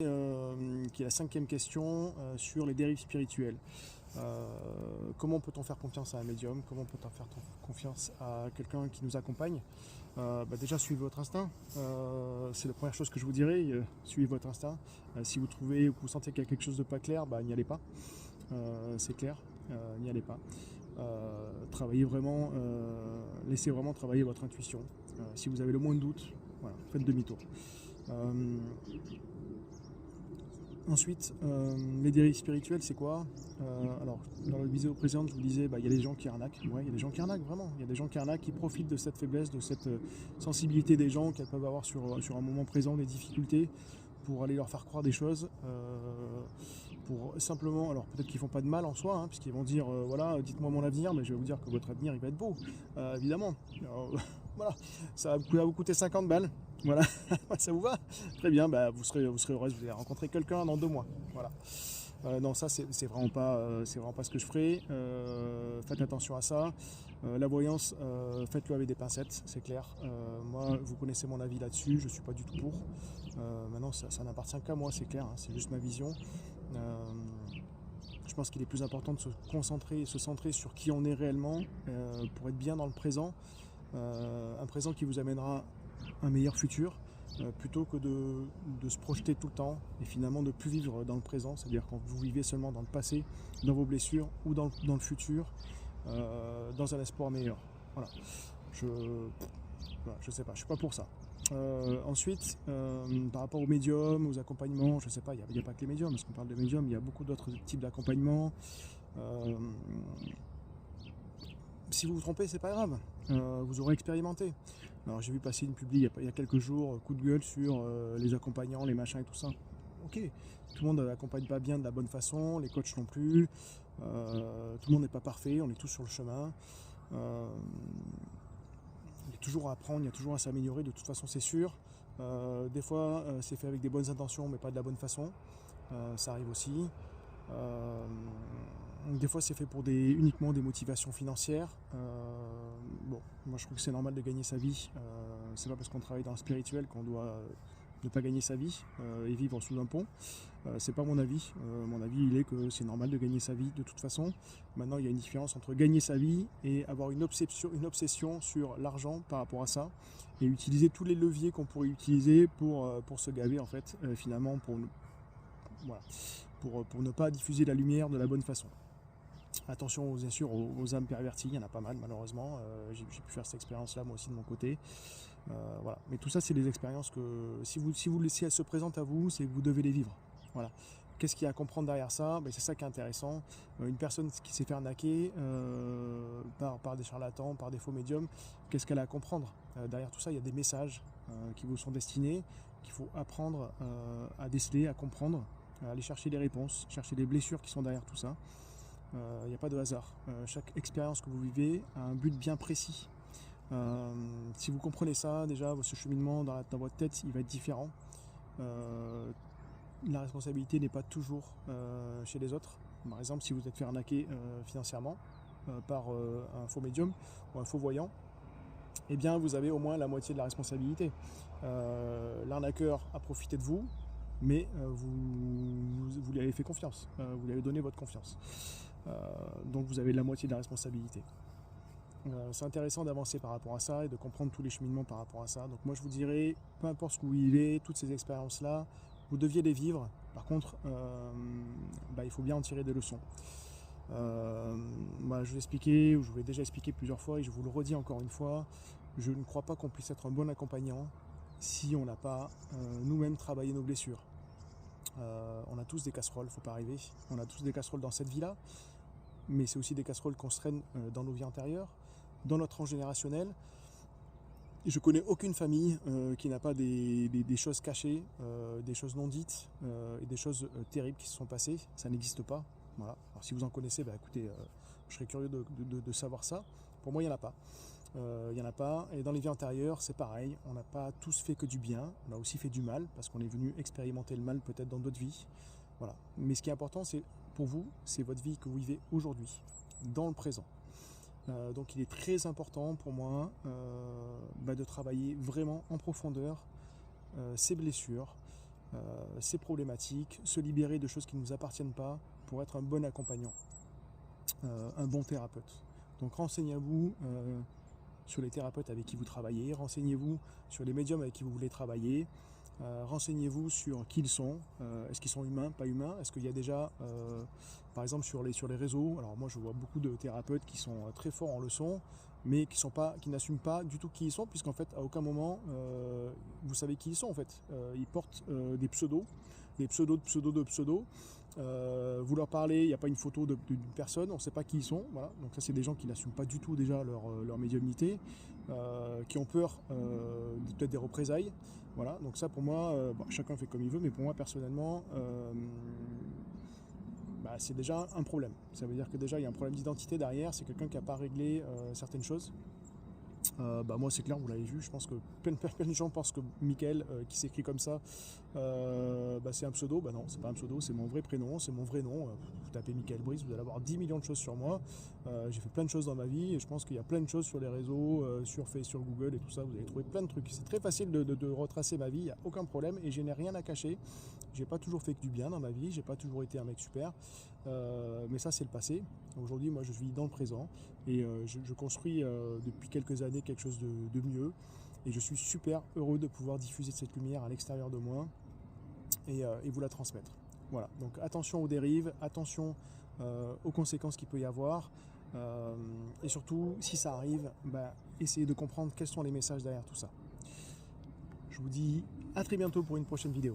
Qui est la 5e question sur les dérives spirituelles. Comment peut-on faire confiance à un médium? Comment peut-on faire confiance à quelqu'un qui nous accompagne? Déjà, suivez votre instinct. C'est la première chose que je vous dirais. Suivez votre instinct. Si vous trouvez ou que vous sentez qu'il y a quelque chose de pas clair, n'y allez pas. C'est clair, n'y allez pas. Travaillez vraiment, laissez vraiment travailler votre intuition. Si vous avez le moins de doute, voilà, faites demi-tour. Ensuite, les dérives spirituelles, c'est quoi? Alors, dans la vidéo précédente, je vous disais, il y a des gens qui arnaquent. Ouais, il y a des gens qui arnaquent, vraiment. Il y a des gens qui arnaquent, qui profitent de cette faiblesse, de cette sensibilité des gens qu'elles peuvent avoir sur un moment présent, des difficultés, pour aller leur faire croire des choses, pour simplement, alors peut-être qu'ils font pas de mal en soi, puisqu'ils vont dire, voilà, dites-moi mon avenir, mais je vais vous dire que votre avenir, il va être beau, évidemment. Alors, voilà, ça va vous coûter 50 balles. Voilà, ça vous va? Très bien, vous serez heureuse, vous allez rencontrer quelqu'un dans 2 mois. Voilà. Non, ça c'est vraiment pas ce que je ferai. Faites attention à ça. La voyance, faites-le avec des pincettes, c'est clair. Moi, vous connaissez mon avis là-dessus, je suis pas du tout pour. Maintenant, ça n'appartient qu'à moi, c'est clair, c'est juste ma vision. Je pense qu'il est plus important de se concentrer et se centrer sur qui on est réellement pour être bien dans le présent. Un présent qui vous amènera un meilleur futur, plutôt que de se projeter tout le temps et finalement de plus vivre dans le présent, c'est-à-dire quand vous vivez seulement dans le passé, dans vos blessures ou dans le futur, dans un espoir meilleur. Voilà. Je sais pas, je suis pas pour ça. Ensuite, par rapport aux médiums, aux accompagnements, je sais pas, il n'y a pas que les médiums, parce qu'on parle de médiums, il y a beaucoup d'autres types d'accompagnements. Si vous vous trompez, c'est pas grave, vous aurez expérimenté. Alors j'ai vu passer une publi il y a quelques jours, coup de gueule sur les accompagnants, les machins et tout ça. Ok, tout le monde n'accompagne pas bien de la bonne façon, les coachs non plus, tout le monde n'est pas parfait, on est tous sur le chemin. Il y a toujours à apprendre, il y a toujours à s'améliorer, de toute façon c'est sûr. Des fois c'est fait avec des bonnes intentions mais pas de la bonne façon, ça arrive aussi. Des fois c'est fait pour uniquement des motivations financières. Moi je trouve que c'est normal de gagner sa vie. C'est pas parce qu'on travaille dans le spirituel qu'on doit ne pas gagner sa vie et vivre sous un pont. C'est pas mon avis. Mon avis il est que c'est normal de gagner sa vie de toute façon. Maintenant il y a une différence entre gagner sa vie et avoir une obsession sur l'argent par rapport à ça et utiliser tous les leviers qu'on pourrait utiliser pour se gaver en fait, finalement pour ne pas diffuser la lumière de la bonne façon. Attention bien sûr aux âmes perverties, il y en a pas mal malheureusement, j'ai pu faire cette expérience là moi aussi de mon côté. Voilà. Mais tout ça c'est des expériences que si elles se présentent à vous, c'est que vous devez les vivre. Voilà. Qu'est-ce qu'il y a à comprendre derrière ça? C'est ça qui est intéressant. Une personne qui s'est fait arnaquer par des charlatans, par des faux médiums, qu'est-ce qu'elle a à comprendre? Derrière tout ça, il y a des messages qui vous sont destinés, qu'il faut apprendre à déceler, à comprendre, à aller chercher des réponses, chercher les blessures qui sont derrière tout ça. Il n'y a pas de hasard. Chaque expérience que vous vivez a un but bien précis. Si vous comprenez ça, déjà, ce cheminement dans votre tête, il va être différent. La responsabilité n'est pas toujours chez les autres. Par exemple, si vous êtes fait arnaquer financièrement par un faux médium ou un faux voyant, eh bien, vous avez au moins la moitié de la responsabilité. L'arnaqueur a profité de vous, mais vous lui avez fait confiance, vous lui avez donné votre confiance. Donc vous avez la moitié de la responsabilité. C'est intéressant d'avancer par rapport à ça et de comprendre tous les cheminements par rapport à ça. Donc moi je vous dirais, peu importe ce que vous vivez, toutes ces expériences-là, vous deviez les vivre. Par contre, il faut bien en tirer des leçons. Je vous expliquais, ou je vous l'ai déjà expliqué plusieurs fois et je vous le redis encore une fois, je ne crois pas qu'on puisse être un bon accompagnant si on n'a pas nous-mêmes travaillé nos blessures. On a tous des casseroles, faut pas rêver. On a tous des casseroles dans cette vie-là, mais c'est aussi des casseroles qu'on se traîne dans nos vies antérieures, dans notre transgénérationnel. Et je connais aucune famille qui n'a pas des choses cachées, des choses non dites et des choses terribles qui se sont passées. Ça n'existe pas. Voilà. Alors si vous en connaissez, écoutez, je serais curieux de savoir ça. Pour moi, il n'y en a pas. Il n'y en a pas. Et dans les vies antérieures, c'est pareil. On n'a pas tous fait que du bien. On a aussi fait du mal parce qu'on est venu expérimenter le mal peut-être dans d'autres vies. Voilà. Mais ce qui est important, c'est pour vous, c'est votre vie que vous vivez aujourd'hui, dans le présent. Donc il est très important pour moi de travailler vraiment en profondeur ces blessures, ces problématiques, se libérer de choses qui ne nous appartiennent pas pour être un bon accompagnant, un bon thérapeute. Donc renseignez-vous sur les thérapeutes avec qui vous travaillez, renseignez-vous sur les médiums avec qui vous voulez travailler, renseignez-vous sur qui ils sont, est-ce qu'ils sont humains, pas humains, est-ce qu'il y a déjà, par exemple sur les réseaux, alors moi je vois beaucoup de thérapeutes qui sont très forts en leçons, mais qui n'assument pas du tout qui ils sont, puisqu'en fait à aucun moment vous savez qui ils sont en fait. Ils portent des pseudos de pseudos. Vous leur parlez, il n'y a pas une photo d'une personne, on ne sait pas qui ils sont. Voilà. Donc ça c'est des gens qui n'assument pas du tout déjà leur médiumnité, qui ont peur peut-être des représailles. Voilà. Donc ça pour moi, chacun fait comme il veut, mais pour moi personnellement, c'est déjà un problème. Ça veut dire que déjà il y a un problème d'identité derrière, c'est quelqu'un qui n'a pas réglé certaines choses. Moi c'est clair, vous l'avez vu, je pense que plein de gens pensent que Michael, qui s'écrit comme ça, c'est un pseudo. Non, c'est pas un pseudo, c'est mon vrai prénom, c'est mon vrai nom. Vous tapez Michael Brice, vous allez avoir 10 millions de choses sur moi. J'ai fait plein de choses dans ma vie et je pense qu'il y a plein de choses sur les réseaux, sur Facebook, sur Google et tout ça, vous allez trouver plein de trucs. C'est très facile de retracer ma vie, il n'y a aucun problème et je n'ai rien à cacher. J'ai pas toujours fait que du bien dans ma vie, j'ai pas toujours été un mec super, mais ça c'est le passé. Aujourd'hui moi je vis dans le présent et je construis depuis quelques années quelque chose de mieux et je suis super heureux de pouvoir diffuser cette lumière à l'extérieur de moi et vous la transmettre. Voilà, donc attention aux dérives, attention aux conséquences qu'il peut y avoir et surtout si ça arrive, essayez de comprendre quels sont les messages derrière tout ça. Je vous dis à très bientôt pour une prochaine vidéo.